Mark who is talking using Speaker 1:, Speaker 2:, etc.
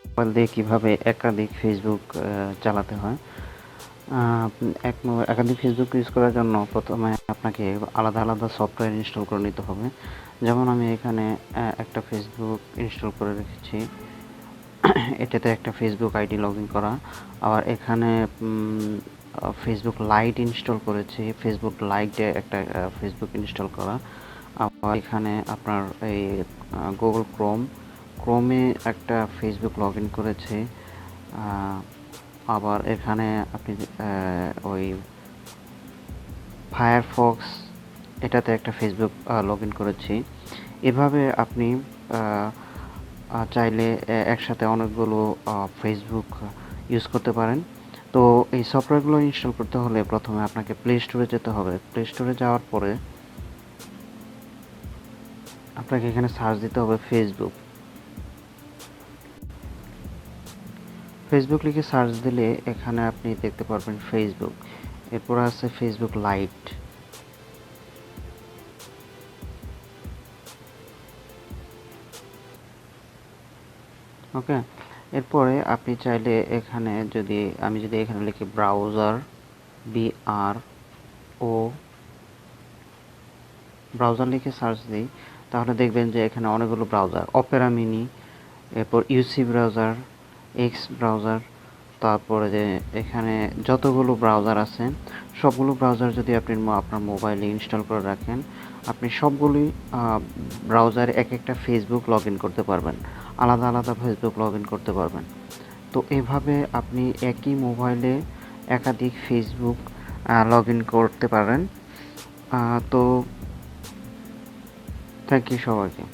Speaker 1: Mobile দিয়ে কীভাবে একাধিক ফেসবুক চালাতে হয়। একাধিক ফেসবুক ইউজ করার জন্য প্রথমে আপনাকে আলাদা আলাদা সফটওয়্যার ইনস্টল করে নিতে হবে। যেমন আমি এখানে একটা ফেসবুক ইনস্টল করে রেখেছি। এটাতে একটা ফেসবুক আইডি লগ ইন করা। আবার এখানে ফেসবুক লাইট ইনস্টল করেছি, ফেসবুক লাইটে একটা ফেসবুক ইনস্টল করা। আবার এখানে আপনার এই গুগল ক্রোমে একটা ফেসবুক লগ ইন করেছি। আবার এখানে আপনি ওই ফায়ারফক্স এটাতে একটা ফেসবুক লগ ইন করেছি। এভাবে আপনি চাইলে একসাথে অনেকগুলো ফেসবুক ইউজ করতে পারেন। তো এই সফটওয়্যারগুলো ইনস্টল করতে হলে প্রথমে আপনাকে প্লে স্টোরে যেতে হবে। প্লে স্টোরে যাওয়ার পরে আপনাকে এখানে সার্চ দিতে হবে ফেসবুক লিখে সার্চ দিলে এখানে আপনি দেখতে পারবেন ফেসবুক। এরপর আছে ফেসবুক লাইট। ওকে, এরপরে আপনি চাইলে এখানে আমি যদি এখানে লিখি ব্রাউজার, BRO ব্রাউজার লিখে সার্চ দিই, তাহলে দেখবেন যে এখানে অনেকগুলো ব্রাউজার, অপেরা মিনি, এরপর ইউসি ব্রাউজার, এক্স ব্রাউজার, তারপরে যে এখানে যতগুলো ব্রাউজার আছে সবগুলো ব্রাউজার যদি আপনি আপনার মোবাইলে ইনস্টল করে রাখেন, আপনি সবগুলোই ব্রাউজারে এক একটা ফেসবুক লগ ইন করতে পারবেন, আলাদা আলাদা ফেসবুক লগ ইন করতে পারবেন। তো এভাবে আপনি একই মোবাইলে একাধিক ফেসবুক লগ ইন করতে পারেন। তো থ্যাংক ইউ সবাইকে।